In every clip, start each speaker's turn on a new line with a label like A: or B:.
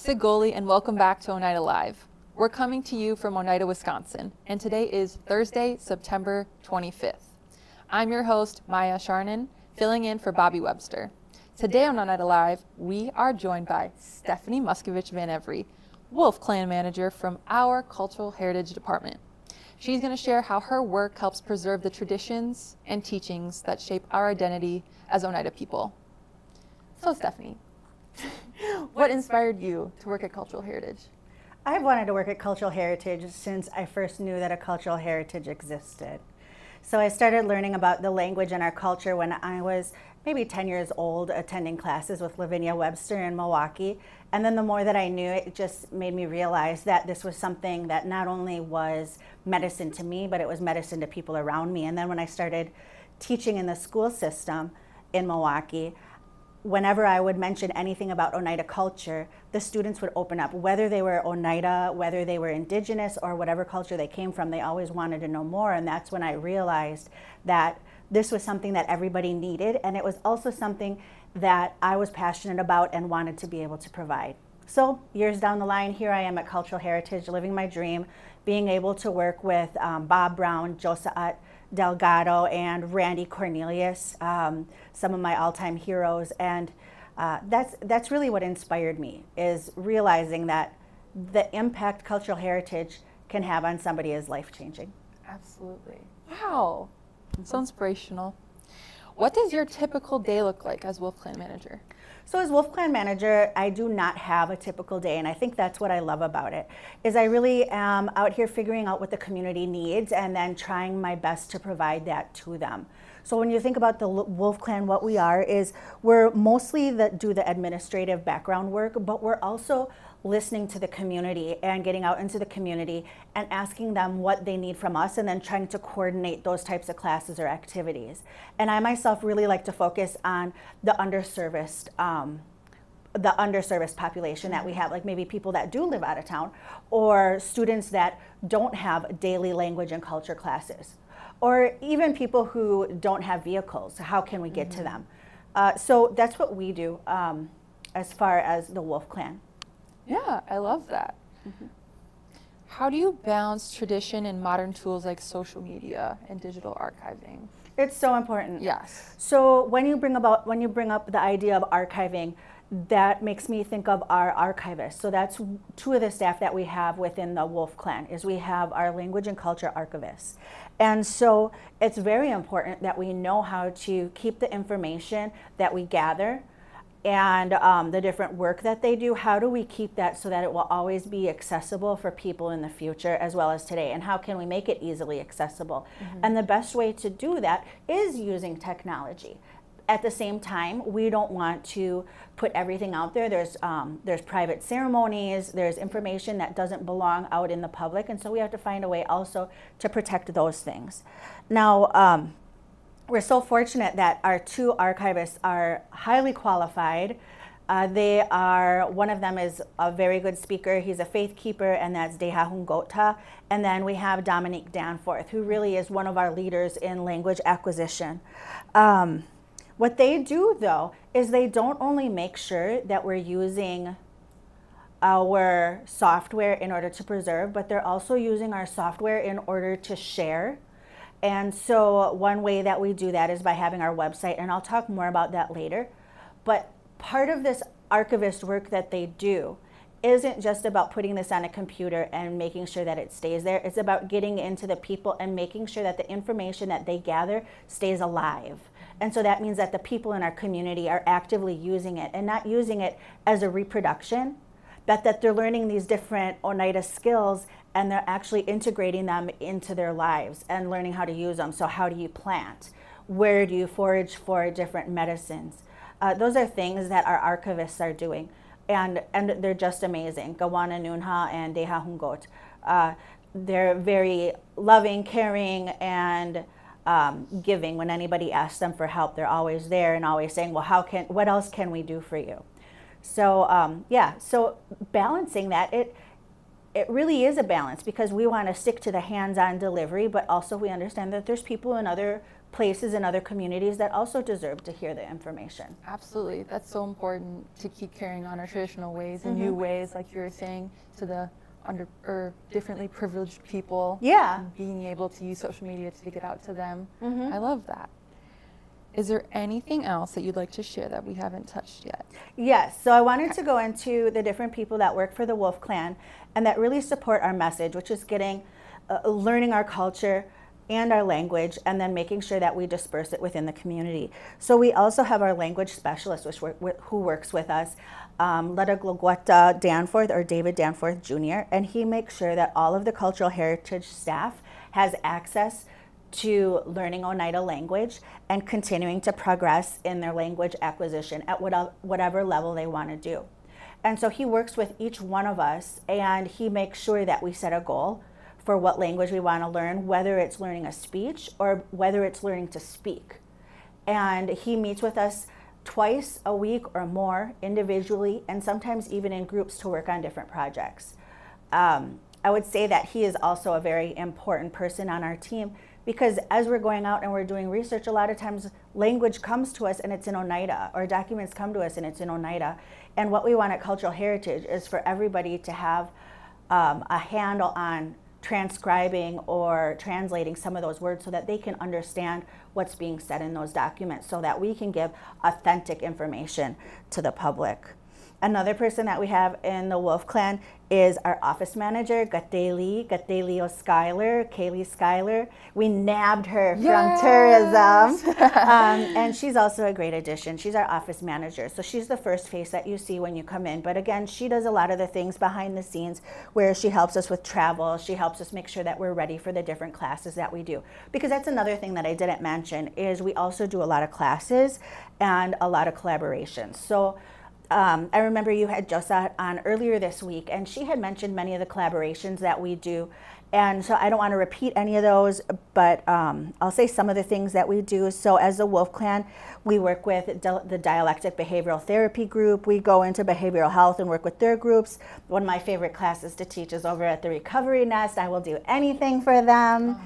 A: Sigoli, and welcome back to Oneida Live. We're coming to you from Oneida, Wisconsin, and today is Thursday, September 25th. I'm your host, Mia Charnon, filling in for Bobby Webster. Today on Oneida Live, we are joined by Stephenie Muscavitch VanEvery, Wolf Clan Manager from our Cultural Heritage Department. She's going to share how her work helps preserve the traditions and teachings that shape our identity as Oneida people. So Stephenie, what inspired you to work at Cultural Heritage?
B: I've wanted to work at Cultural Heritage since I first knew that a cultural heritage existed. So I started learning about the language and our culture when I was maybe 10 years old, attending classes with Mia Webster in Milwaukee. And then the more that I knew, it just made me realize that this was something that not only was medicine to me, but it was medicine to people around me. And then when I started teaching in the school system in Milwaukee, whenever I would mention anything about Oneida culture, the students would open up. Whether they were Oneida, whether they were indigenous, or whatever culture they came from, they always wanted to know more. And that's when I realized that this was something that everybody needed, and it was also something that I was passionate about and wanted to be able to provide. So years down the line, here I am at Cultural Heritage, living my dream, being able to work with Bob Brown, Josephat Delgado, and Randy Cornelius, some of my all-time heroes. And that's really what inspired me, is realizing that the impact cultural heritage can have on somebody is life-changing.
A: Absolutely. Wow, so inspirational. What does your typical day look like as Wolf Clan Manager?
B: So as Wolf Clan Manager, I do not have a typical day, and I think that's what I love about it, is I really am out here figuring out what the community needs and then trying my best to provide that to them. So when you think about the Wolf Clan, what we are is we're mostly do the administrative background work, but we're also listening to the community and getting out into the community and asking them what they need from us, and then trying to coordinate those types of classes or activities. And I myself really like to focus on the underserviced population that we have, like maybe people that do live out of town, or students that don't have daily language and culture classes, or even people who don't have vehicles. How can we get to them? So that's what we do as far as the Wolf Clan.
A: Yeah, I love that. How do you balance tradition and modern tools like social media and digital archiving?
B: It's so important.
A: Yes.
B: So when you bring up the idea of archiving, that makes me think of our archivists. So that's two of the staff that we have within the Wolf Clan, is we have our language and culture archivists. And so it's very important that we know how to keep the information that we gather and the different work that they do. How do we keep that so that it will always be accessible for people in the future as well as today? And how can we make it easily accessible? And the best way to do that is using technology. At the same time, we don't want to put everything out there. There's private ceremonies, there's information that doesn't belong out in the public, and so we have to find a way also to protect those things. Now, we're so fortunate that our two archivists are highly qualified. One of them is a very good speaker. He's a faith keeper, and that's Deha Hungota. And then we have Dominique Danforth, who really is one of our leaders in language acquisition. What they do, though, is they don't only make sure that we're using our software in order to preserve, but they're also using our software in order to share. And so one way that we do that is by having our website, and I'll talk more about that later. But part of this archivist work that they do isn't just about putting this on a computer and making sure that it stays there. It's about getting into the people and making sure that the information that they gather stays alive. And so that means that the people in our community are actively using it, and not using it as a reproduction, but that they're learning these different Oneida skills and they're actually integrating them into their lives and learning how to use them. So how do you plant? Where do you forage for different medicines? Those are things that our archivists are doing, and they're just amazing. Gawana Nunha and Deha Hungot. They're very loving, caring, and giving. When anybody asks them for help, they're always there and always saying, well, what else can we do for you? So yeah, so balancing that, it really is a balance, because we want to stick to the hands-on delivery, but also we understand that there's people in other places in other communities that also deserve to hear the information.
A: Absolutely. That's so important to keep carrying on our traditional ways and new ways, like you were saying, to the or differently privileged people.
B: Yeah.
A: Being able to use social media to get out to them. I love that. Is there anything else that you'd like to share that we haven't touched yet?
B: Yes, so I wanted to go into the different people that work for the Wolf Clan and that really support our message, which is getting, learning our culture and our language, and then making sure that we disperse it within the community. So we also have our language specialist, who works with us, Ledagloguata Danforth, or David Danforth Jr., and he makes sure that all of the cultural heritage staff has access to learning Oneida language and continuing to progress in their language acquisition at whatever level they want to do. And so he works with each one of us, and he makes sure that we set a goal for what language we want to learn, whether it's learning a speech or whether it's learning to speak. And he meets with us twice a week or more individually, and sometimes even in groups to work on different projects. I would say that he is also a very important person on our team, because as we're going out and we're doing research, a lot of times language comes to us and it's in Oneida, or documents come to us and it's in Oneida. And what we want at Cultural Heritage is for everybody to have a handle on transcribing or translating some of those words so that they can understand what's being said in those documents, so that we can give authentic information to the public. Another person that we have in the Wolf Clan is our office manager, Gateli Schuyler, Kaylee Schuyler. We nabbed her from tourism. And she's also a great addition. She's our office manager. So she's the first face that you see when you come in. But again, she does a lot of the things behind the scenes, where she helps us with travel. She helps us make sure that we're ready for the different classes that we do. Because that's another thing that I didn't mention, is we also do a lot of classes and a lot of collaborations. So I remember you had Josa on earlier this week, and she had mentioned many of the collaborations that we do. And so I don't want to repeat any of those, but I'll say some of the things that we do. So as the Wolf Clan, we work with the Dialectic Behavioral Therapy group. We go into behavioral health and work with their groups. One of my favorite classes to teach is over at the Recovery Nest. I will do anything for them.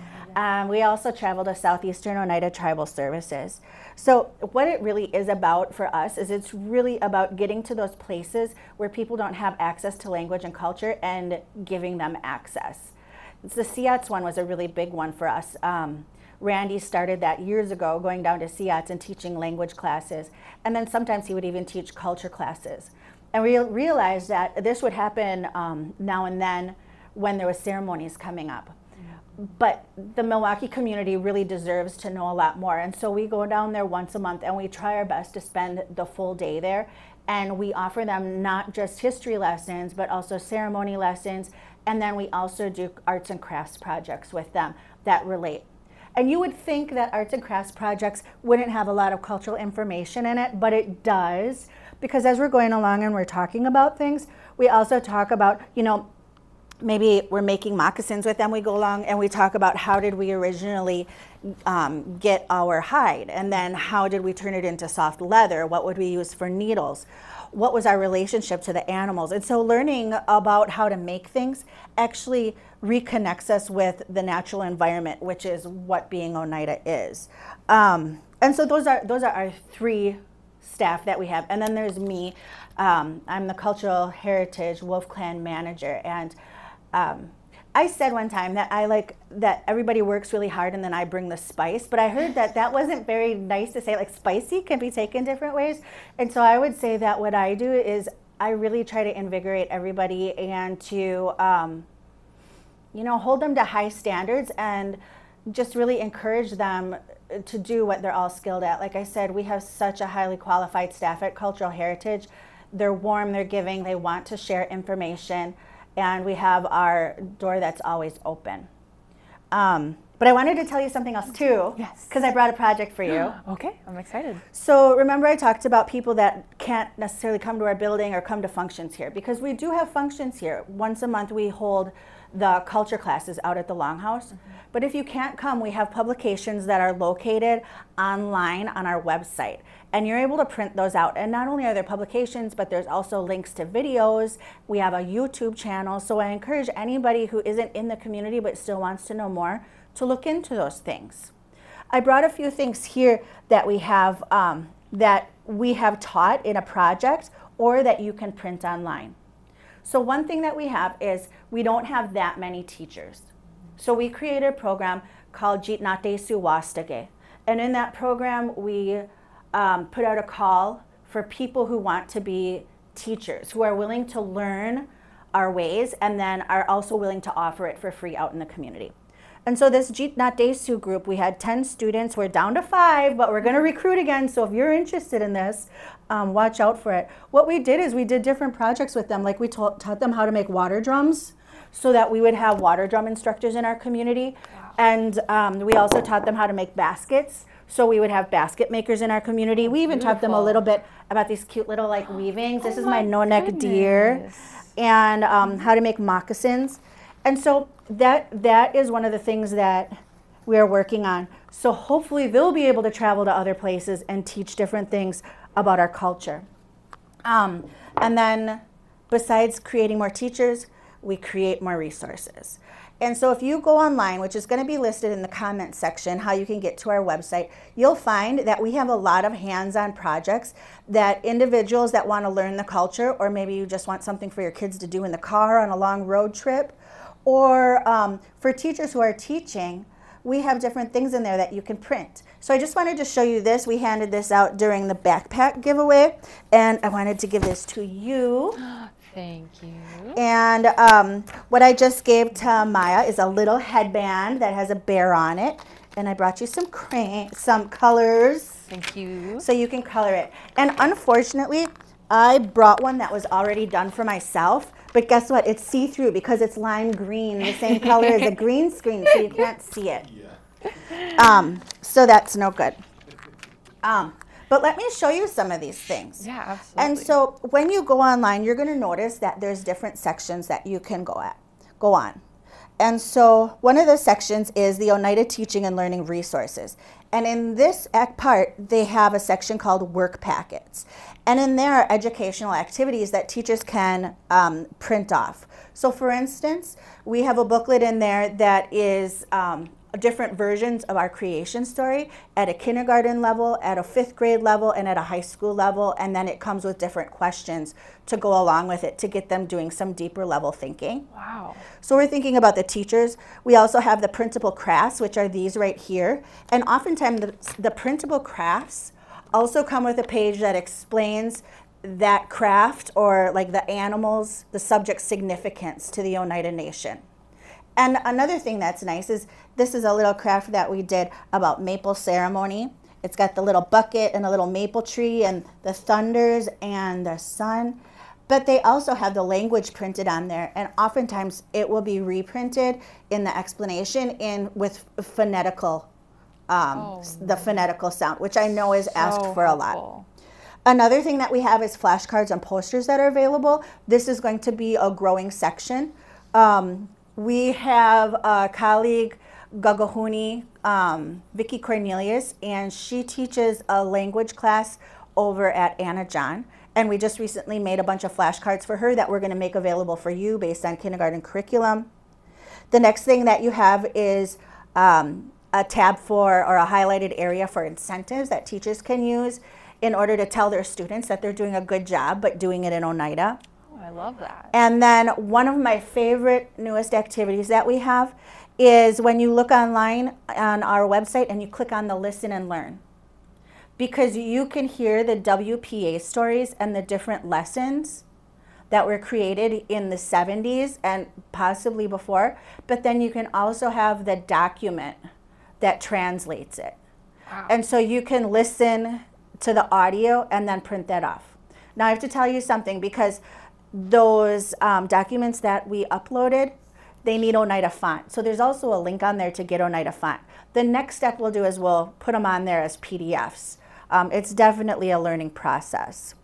B: We also travel to Southeastern Oneida Tribal Services. So what it really is about for us is it's really about getting to those places where people don't have access to language and culture and giving them access. The SEATS one was a really big one for us. Randy started that years ago, going down to SEATS and teaching language classes. And then sometimes he would even teach culture classes. And we realized that this would happen now and then when there was ceremonies coming up. But the Milwaukee community really deserves to know a lot more. And so we go down there once a month, and we try our best to spend the full day there. And we offer them not just history lessons, but also ceremony lessons. And then we also do arts and crafts projects with them that relate. And you would think that arts and crafts projects wouldn't have a lot of cultural information in it, but it does. Because as we're going along and we're talking about things, we also talk about, you know, maybe we're making moccasins with them. We go along and we talk about how did we originally get our hide, and then how did we turn it into soft leather? What would we use for needles? What was our relationship to the animals? And so learning about how to make things actually reconnects us with the natural environment, which is what being Oneida is. And so those are our three staff that we have. And then there's me. I'm the Cultural Heritage Wolf Clan manager, and I said one time that I like that everybody works really hard and then I bring the spice, but I heard that that wasn't very nice to say. Like, spicy can be taken different ways. And so I would say that what I do is I really try to invigorate everybody and to, you know, hold them to high standards and just really encourage them to do what they're all skilled at. Like I said, we have such a highly qualified staff at Cultural Heritage. They're warm, they're giving, they want to share information. And we have our door that's always open. But I wanted to tell you something else too. Yes. Because I brought a project for you.
A: Okay, I'm excited.
B: So remember I talked about people that can't necessarily come to our building or come to functions here, because we do have functions here. Once a month we hold the culture classes out at the Longhouse. But if you can't come, we have publications that are located online on our website. And you're able to print those out. And not only are there publications, but there's also links to videos. We have a YouTube channel. So I encourage anybody who isn't in the community but still wants to know more to look into those things. I brought a few things here that we have taught in a project or that you can print online. So one thing that we have is we don't have that many teachers. So we created a program called Jitnate Suwastage. And in that program, we put out a call for people who want to be teachers, who are willing to learn our ways and then are also willing to offer it for free out in the community. And so this Jitnate Su group, we had 10 students. We're down to 5, but we're going to recruit again. So if you're interested in this, watch out for it. What we did is we did different projects with them. Like we taught them how to make water drums so that we would have water drum instructors in our community. Wow. And we also taught them how to make baskets. So we would have basket makers in our community. We even taught them a little bit about these cute little like weavings. This is my no-neck deer. And how to make moccasins. And so that is one of the things that we are working on. So hopefully they'll be able to travel to other places and teach different things about our culture. And then besides creating more teachers, we create more resources. And so if you go online, which is going to be listed in the comments section, how you can get to our website, you'll find that we have a lot of hands-on projects that individuals that want to learn the culture, or maybe you just want something for your kids to do in the car on a long road trip, or for teachers who are teaching, we have different things in there that you can print. So I just wanted to show you this. We handed this out during the backpack giveaway, and I wanted to give this to you.
A: Thank you.
B: And what I just gave to Maya is a little headband that has a bear on it. And I brought you some colors.
A: Thank you.
B: So you can color it. And unfortunately, I brought one that was already done for myself. But guess what? It's see-through because it's lime green, the same color as a green screen, so you can't see it. Yeah. So that's no good. But let me show you some of these things.
A: Yeah, absolutely.
B: And so when you go online, you're going to notice that there's different sections that you can go on. And so one of the sections is the Oneida Teaching and Learning Resources. And in this part, they have a section called Work Packets. And in there are educational activities that teachers can print off. So for instance, we have a booklet in there that is different versions of our creation story at a kindergarten level, at a 5th grade level, and at a high school level. And then it comes with different questions to go along with it to get them doing some deeper level thinking.
A: Wow.
B: So we're thinking about the teachers. We also have the printable crafts, which are these right here. And oftentimes the printable crafts also come with a page that explains that craft or like the animals, the subject's significance to the Oneida Nation. And another thing that's nice is this is a little craft that we did about maple ceremony. It's got the little bucket and a little maple tree and the thunders and the sun. But they also have the language printed on there, and oftentimes it will be reprinted in the explanation with phonetical, the phonetical sound, which I know is asked for a lot. Another thing that we have is flashcards and posters that are available. This is going to be a growing section. We have a colleague, Gagahuni, Vicki Cornelius, and she teaches a language class over at Anna John. And we just recently made a bunch of flashcards for her that we're going to make available for you based on kindergarten curriculum. The next thing that you have is a tab for, or a highlighted area for incentives that teachers can use in order to tell their students that they're doing a good job, but doing it in Oneida.
A: I love that.
B: And then one of my favorite newest activities that we have is when you look online on our website and you click on the Listen and Learn. Because you can hear the WPA stories and the different lessons that were created in the 70s and possibly before, but then you can also have the document that translates it. Wow. And so you can listen to the audio and then print that off. Now I have to tell you something, because those documents that we uploaded, they need Oneida font. So there's also a link on there to get Oneida font. The next step we'll do is we'll put them on there as PDFs. It's definitely a learning process.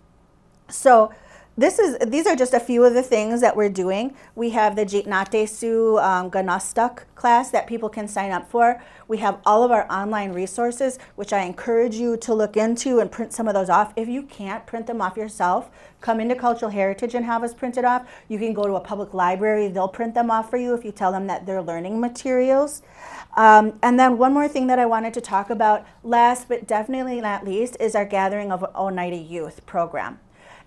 B: So These are just a few of the things that we're doing. We have the Jitnate Su Ganastak class that people can sign up for. We have all of our online resources, which I encourage you to look into and print some of those off. If you can't print them off yourself, come into Cultural Heritage and have us printed off. You can go to a public library. They'll print them off for you if you tell them that they're learning materials. And then one more thing that I wanted to talk about, last but definitely not least, is our Gathering of Oneida Youth program.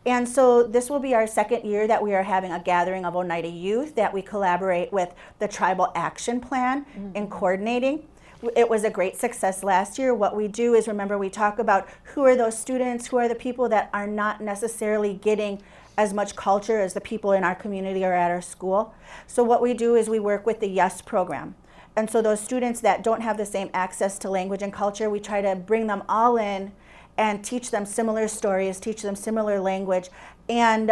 B: And so this will be our second year that we are having a gathering of Oneida youth that we collaborate with the Tribal Action Plan in coordinating. It was a great success last year. What we do is, remember, we talk about who are those students, who are the people that are not necessarily getting as much culture as the people in our community or at our school. So what we do is we work with the YES program. And so those students that don't have the same access to language and culture, we try to bring them all in and teach them similar stories, teach them similar language, and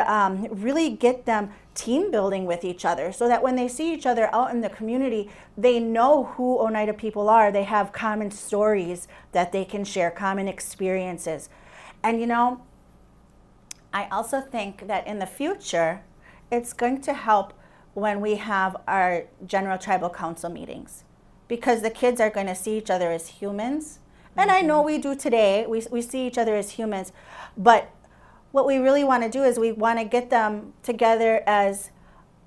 B: really get them team building with each other so that when they see each other out in the community, they know who Oneida people are. They have common stories that they can share, common experiences. And you know, I also think that in the future, it's going to help when we have our General Tribal Council meetings, because the kids are going to see each other as humans. And I know we do today, we see each other as humans, but what we really want to do is we want to get them together as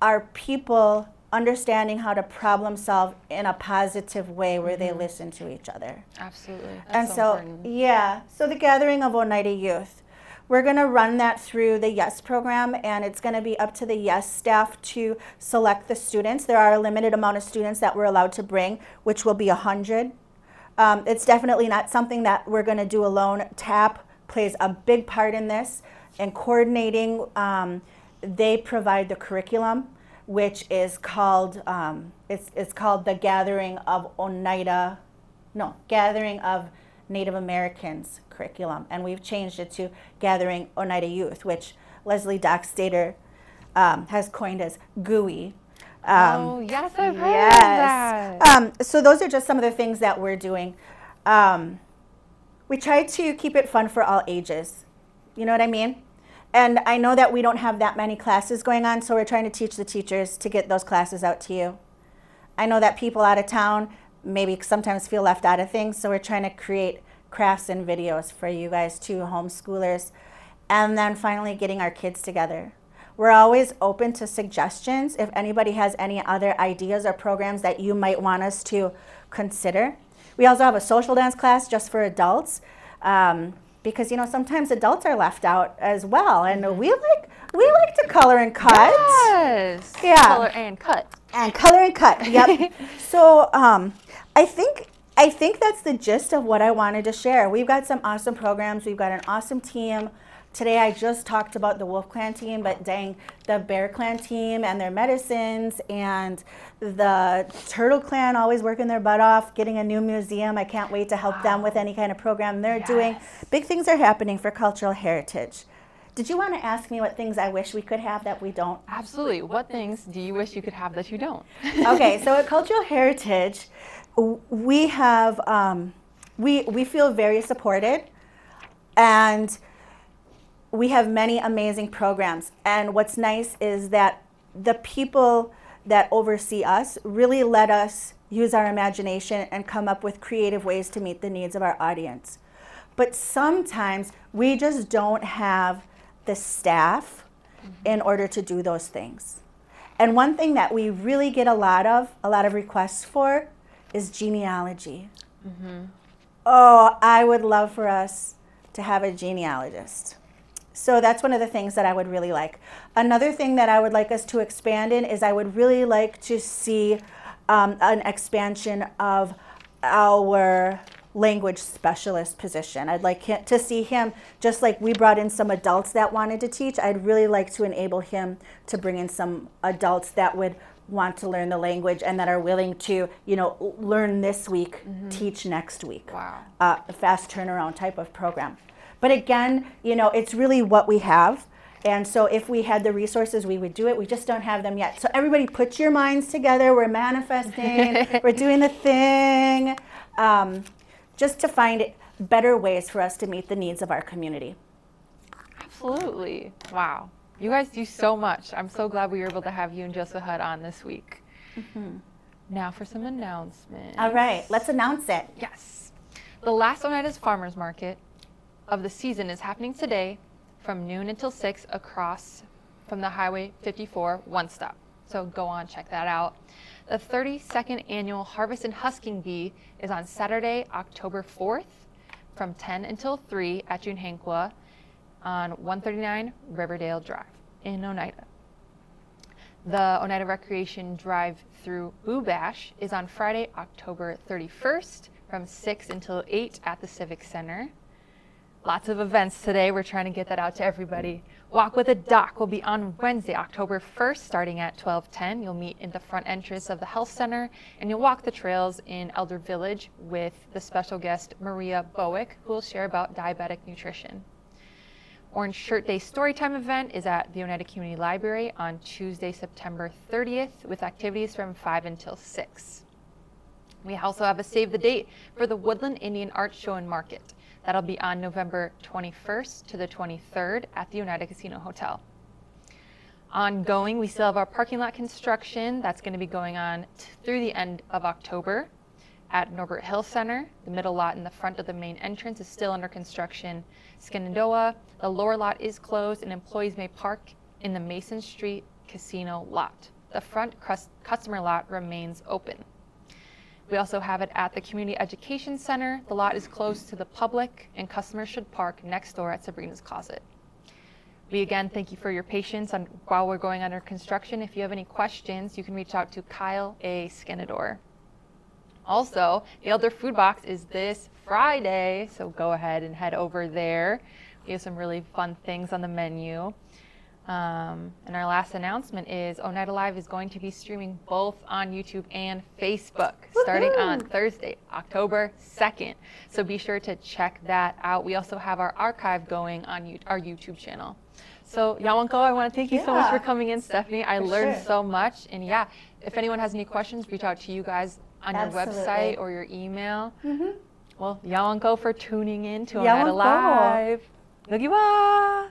B: our people understanding how to problem solve in a positive way where they listen to each other.
A: Absolutely. That's
B: And so
A: important.
B: yeah, so the Gathering of Oneida Youth, we're going to run that through the YES program, and it's going to be up to the YES staff to select the students. There are a limited amount of students that we're allowed to bring, which will be 100. It's definitely not something that we're going to do alone. TAP plays a big part in this, and coordinating. They provide the curriculum, which is called it's called the Gathering of Gathering of Native Americans curriculum, and we've changed it to Gathering Oneida Youth, which Leslie Dockstader has coined as GUI.
A: Oh, yes, I've heard of that.
B: So those are just some of the things that we're doing. We try to keep it fun for all ages. You know what I mean? And I know that we don't have that many classes going on, so we're trying to teach the teachers to get those classes out to you. I know that people out of town maybe sometimes feel left out of things, so we're trying to create crafts and videos for you guys too, homeschoolers. And then finally getting our kids together. We're always open to suggestions. If anybody has any other ideas or programs that you might want us to consider. We also have a social dance class just for adults, because you know sometimes adults are left out as well, and we like to color and cut.
A: Yes.
B: Yeah.
A: Color and cut.
B: And color and cut. Yep. So I think that's the gist of what I wanted to share. We've got some awesome programs. We've got an awesome team. Today I just talked about the Wolf Clan team, but dang, the Bear Clan team and their medicines, and the Turtle Clan always working their butt off, getting a new museum. I can't wait to help them with any kind of program they're doing. Big things are happening for cultural heritage. Did you want to ask me what things I wish we could have that we don't?
A: Absolutely. What things do you wish you could have that you don't?
B: Okay, so at Cultural Heritage, we have, we feel very supported, and we have many amazing programs. And what's nice is that the people that oversee us really let us use our imagination and come up with creative ways to meet the needs of our audience. But sometimes we just don't have the staff in order to do those things. And one thing that we really get a lot of requests for is genealogy. Oh, I would love for us to have a genealogist. So that's one of the things that I would really like. Another thing that I would like us to expand in is I would really like to see an expansion of our language specialist position. I'd like to see him, just like we brought in some adults that wanted to teach, I'd really like to enable him to bring in some adults that would want to learn the language and that are willing to, you know, learn this week, teach next week.
A: Wow.
B: A fast turnaround type of program. But again, you know, it's really what we have. And so if we had the resources, we would do it. We just don't have them yet. So everybody put your minds together. We're manifesting. We're doing the thing. Just to find better ways for us to meet the needs of our community.
A: Absolutely. Wow. You guys do so much. I'm so glad we were able to have you and Joseph Hutt on this week. Now for some announcements.
B: All right, let's announce it.
A: Yes. The last Oneida's Farmers Market of the season is happening today from noon until 6 across from the Highway 54 one stop. So go on, check that out. The 32nd annual Harvest and Husking Bee is on Saturday, October 4th from 10 until 3 at Junhanqua on 139 Riverdale Drive in Oneida. The Oneida Recreation Drive through Boo Bash is on Friday, October 31st from 6 until 8 at the Civic Center. Lots of events today. We're trying to get that out to everybody. Walk with a Doc will be on Wednesday, October 1st, starting at 12:10. You'll meet in the front entrance of the Health Center, and you'll walk the trails in Elder Village with the special guest Maria Bowick, who will share about diabetic nutrition. Orange Shirt Day Storytime event is at the Oneida Community Library on Tuesday, September 30th, with activities from 5 until 6. We also have a save the date for the Woodland Indian Art Show and Market. That'll be on November 21st to the 23rd at the Oneida Casino Hotel. Ongoing, we still have our parking lot construction. That's going to be going on through the end of October at Norbert Hill Center. The middle lot in the front of the main entrance is still under construction. Shenandoah, the lower lot is closed and employees may park in the Mason Street Casino lot. The front customer lot remains open. We also have it at the Community Education Center. The lot is closed to the public and customers should park next door at Sabrina's Closet. We again thank you for your patience while we're going under construction. If you have any questions, you can reach out to Kyle A. Skenador. Also, the Elder Food Box is this Friday, so go ahead and head over there. We have some really fun things on the menu. And our last announcement is Oneida Live is going to be streaming both on YouTube and Facebook starting on Thursday, October 2nd. So be sure to check that out. We also have our archive going on our YouTube channel. So Yawanko, I want to thank you so much for coming in, Stephenie. I learned so much. And yeah, if anyone has any questions, reach out to you guys on your website or your email. Well, Yawanko for tuning in to Oneida Live. Nogiwa!